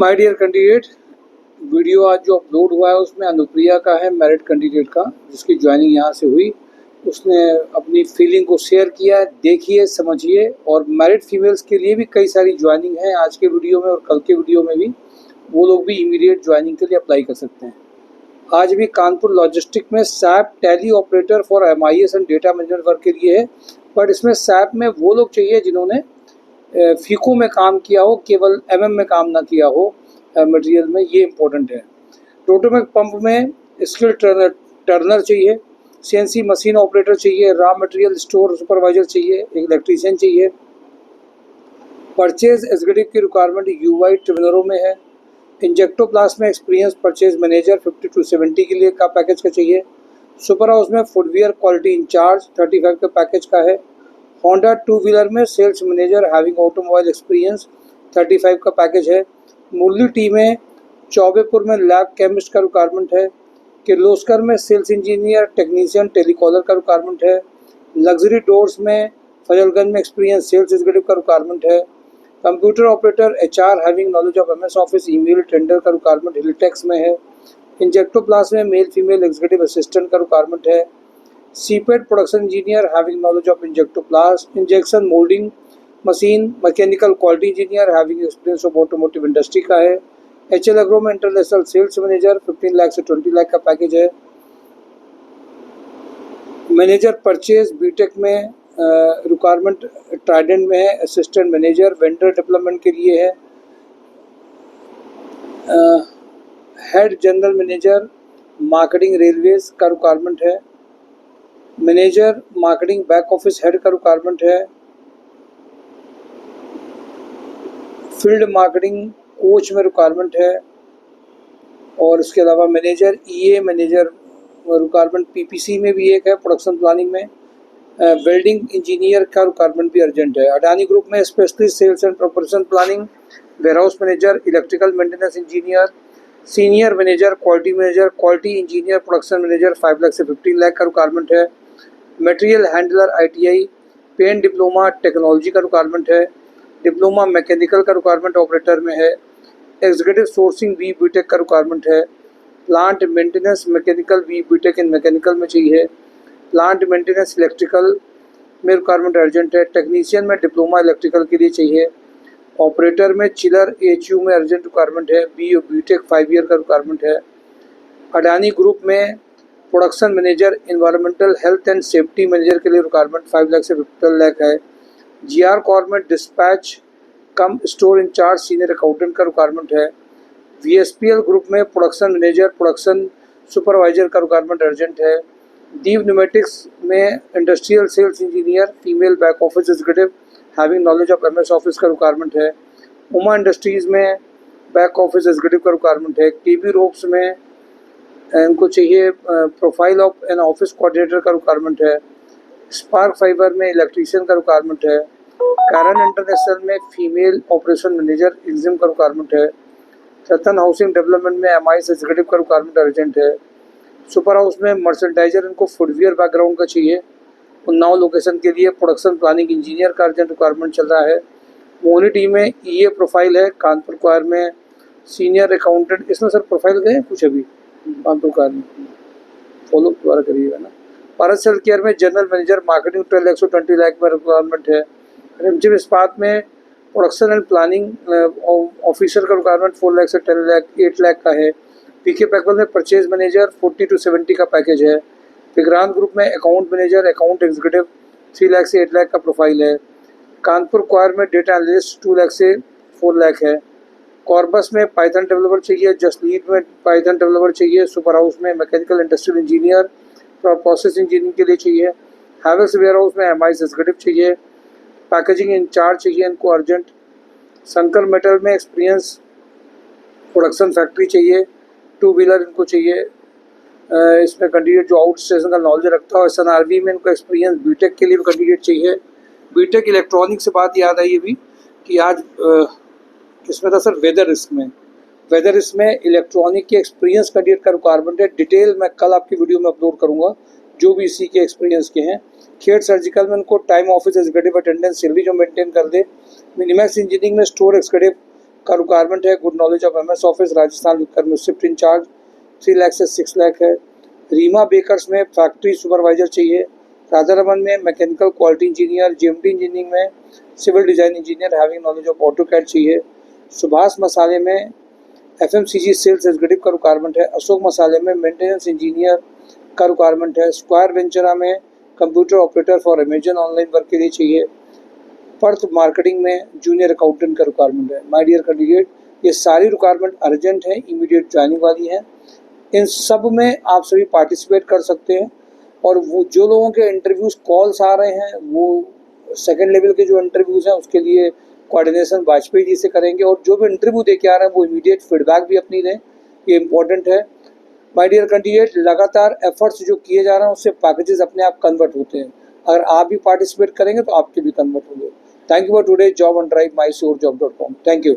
My dear candidate, video आज जो upload हुआ है उसमें अनुप्रिया का है, मेरिट कैंडिडेट का, जिसकी ज्वाइनिंग यहाँ से हुई। उसने अपनी फीलिंग को शेयर किया है, देखिए समझिए। और मेरिट फीमेल्स के लिए भी कई सारी ज्वाइनिंग है आज के वीडियो में और कल के वीडियो में भी। वो लोग भी इमीडिएट ज्वाइनिंग के लिए अप्लाई कर सकते हैं। आज भी कानपुर लॉजिस्टिक में SAP tally operator for MIS and data management work के लिए है, बट इसमें सैप में वो लोग चाहिए जिन्होंने फीको में काम किया हो, केवल MM में काम ना किया हो मटेरियल में, ये इम्पोर्टेंट है। रोटोमेक पंप में स्किल टर्नर चाहिए, CNC मशीन ऑपरेटर चाहिए, रॉ मटेरियल स्टोर सुपरवाइजर चाहिए, एक इलेक्ट्रीशियन चाहिए। परचेज एग्जीक्यूटिव की रिक्वायरमेंट UI ट्रेनरों में है। इंजेक्टोप्लास्ट में एक्सपीरियंस परचेज मैनेजर 50 to 70 के लिए का पैकेज का चाहिए। सुपर हाउस में फुटवियर क्वालिटी इंचार्ज 35 का पैकेज का है। होंडा 2 व्हीलर में sales manager having automobile experience 35 का पैकेज है। मुरली टी में चौबेपुर में लैब केमिस्ट का रिक्वायरमेंट है। किर्लोस्कर में सेल्स इंजीनियर टेक्नीशियन टेलीकॉलर का रिक्वायरमेंट है। लग्जरी डोर्स में फजलगंज में एक्सपीरियंस सेल्स एग्जीक्यूटिव का रिक्वायरमेंट है। Computer operator HR having knowledge of MS office email tender का रिक्वायरमेंट हिलटेक्स में है। इंजेक्टोप्लास्ट में मेल फीमेल एग्जीक्यूटिव असिस्टेंट का रिक्वायरमेंट है। सीपेड production engineer having knowledge of Injectoplast injection moulding machine mechanical quality engineer having experience of automotive industry का है। HL agro में इंटरनेशनल सेल्स मैनेजर 15 लाख से 20 लाख का पैकेज है। मैनेजर परचेज बीटेक में रिक्वायरमेंट ट्राइडेंट में है। असिस्टेंट मैनेजर वेंडर डेवलपमेंट के लिए है। Head general manager marketing railways का रिक्वायरमेंट है। Manager marketing back office head का रिक्वायरमेंट है। फील्ड मार्केटिंग कोच में रिक्वायरमेंट है। और इसके अलावा manager EA manager requirement PPC में भी एक है, प्रोडक्शन प्लानिंग में। वेल्डिंग इंजीनियर का रिक्वायरमेंट भी अर्जेंट है। अडानी ग्रुप में specialist sales and preparation planning warehouse manager electrical maintenance engineer senior manager quality engineer production manager 5 lakh से 15 लाख का रिक्वायरमेंट है। मटेरियल हैंडलर ITI पेन डिप्लोमा टेक्नोलॉजी का रिक्वायरमेंट है। डिप्लोमा मैकेनिकल का रिक्वायरमेंट ऑपरेटर में है। एग्जीक्यूटिव सोर्सिंग BTech का रिक्वायरमेंट है। Plant maintenance mechanical BTech in mechanical में चाहिए। प्लांट मेंटेनेंस इलेक्ट्रिकल में रिक्वायरमेंट अर्जेंट है। टेक्नीशियन में डिप्लोमा इलेक्ट्रिकल के लिए चाहिए। ऑपरेटर में चिलर HU में अर्जेंट रिक्वायरमेंट है। BTech 5 ईयर का रिक्वायरमेंट है। अडानी ग्रुप में production manager environmental health and safety manager के लिए रिक्वायरमेंट 5 लाख से 15 लाख है। GR कॉर्प में dispatch cum store incharge senior accountant का रिक्वायरमेंट है। VSPL ग्रुप में प्रोडक्शन मैनेजर प्रोडक्शन सुपरवाइजर का रिक्वायरमेंट अर्जेंट है। दीव न्यूमेटिक्स में industrial sales engineer female back office executive having knowledge of MS office का रिक्वायरमेंट है। Uma industries में बैक ऑफिस एग्जीक्यूटिव का रिक्वायरमेंट है। KB रोप्स में इनको चाहिए profile of an office coordinator का रिक्वायरमेंट है। स्पार्क फाइबर में इलेक्ट्रीशियन का रिक्वायरमेंट है। कारण इंटरनेशनल में फीमेल ऑपरेशन मैनेजर एग्जिम का रिक्वायरमेंट है। रतन हाउसिंग डेवलपमेंट में MIS एग्जीक्यूटिव का रिक्वायरमेंट अर्जेंट है। सुपर हाउस में मर्चेंडाइजर इनको फुटवियर बैकग्राउंड का चाहिए। उन्नाव लोकेशन के लिए प्रोडक्शन प्लानिंग इंजीनियर का अर्जेंट रिक्वायरमेंट चल रहा है। मोनी टी में EA प्रोफाइल है। कानपुर क्वार में सीनियर अकाउंटेंट, इसमें सर प्रोफाइल गए कुछ अभी कानपुर क्वार में, फॉलो दोबारा करिएगा ना। भारत सेल केयर में जनरल मैनेजर मार्केटिंग 12 लाख से 20 लाख में रिक्वायरमेंट है। रिमझिम इस्पात में प्रोडक्शन एंड प्लानिंग ऑफिसर का रिक्वायरमेंट 4 लाख से 8 लाख का है। PK पैकल में परचेज मैनेजर 40 to 70 का पैकेज है। विक्रांत ग्रुप में account manager account executive 3 lakh से 8 लाख का प्रोफाइल है। कानपुर क्वार में डेटा एनालिस्ट 2 लाख से 4 लाख है। कॉर्बस में पाइथन डेवलपर चाहिए। जसलीट में पाइथन डेवलपर चाहिए। सुपर हाउस में mechanical industrial engineer process engineering के लिए चाहिए। हैवेल्स वेयर हाउस में MIS एग्जीक्यूटिव चाहिए। पैकेजिंग इंचार्ज चाहिए इनको अर्जेंट। संकर मेटल में एक्सपीरियंस प्रोडक्शन फैक्ट्री चाहिए। 2 व्हीलर इनको चाहिए। इसमें कैंडिडेट जो आउट स्टेशन का नॉलेज रखता हो। SNRV में इनको एक्सपीरियंस BTech के लिए भी कैंडिडेट चाहिए। BTech इलेक्ट्रॉनिक से बात याद आई अभी कि आज इसमें था सर वेदर रिस्क में इलेक्ट्रॉनिक के एक्सपीरियंस कैंडिडेट का रिक्वायरमेंट है। डिटेल मैं कल आपकी वीडियो में अपलोड करूँगा जो भी इसी के एक्सपीरियंस के हैं। खेड़ सर्जिकल में उनको time office executive attendance salary जो मेंटेन कर दे। मिनिमैक्स इंजीनियरिंग में स्टोर एग्जीक्यूटिव का रिक्वायरमेंट है। Good knowledge of MS office, Rajasthan लिखकर में शिफ्ट इंचार्ज 3 लाख से 6 लाख है। रीमा बेकर्स में फैक्ट्री सुपरवाइजर चाहिए। राधारमन में mechanical quality engineer, GMT engineering में civil design engineer having knowledge of AutoCAD चाहिए। सुभाष मसाले में FMCG सेल्स एग्जीक्यूटिव का रिक्वायरमेंट है। अशोक मसाले में मेंटेनेंस इंजीनियर का रिक्वायरमेंट है। स्क्वायर वेंचरा में computer operator for Amazon online work के लिए चाहिए। पर्थ मार्केटिंग में जूनियर अकाउंटेंट का रिक्वायरमेंट है। माय डियर कैंडिडेट, ये सारी रिक्वायरमेंट अर्जेंट है, इमीडिएट ज्वाइनिंग वाली है। इन सब में आप सभी पार्टिसिपेट कर सकते हैं। और वो जो लोगों के इंटरव्यूज़ कॉल्स आ रहे हैं वो सेकंड लेवल के जो इंटरव्यूज़ हैं उसके लिए कोऑर्डिनेशन वाजपेयी जी से करेंगे। और जो भी इंटरव्यू दे के आ रहे हैं वो इमीडिएट फीडबैक भी अपनी दें, ये इंपॉर्टेंट है। माय डियर कैंडिडेट, लगातार एफर्ट्स जो किए जा रहे हैं उससे पैकेजेस अपने आप कन्वर्ट होते हैं। अगर आप भी पार्टिसिपेट करेंगे तो आपके भी कन्वर्ट होंगे। Thank you for today job on drive mysourjob.com। Thank you.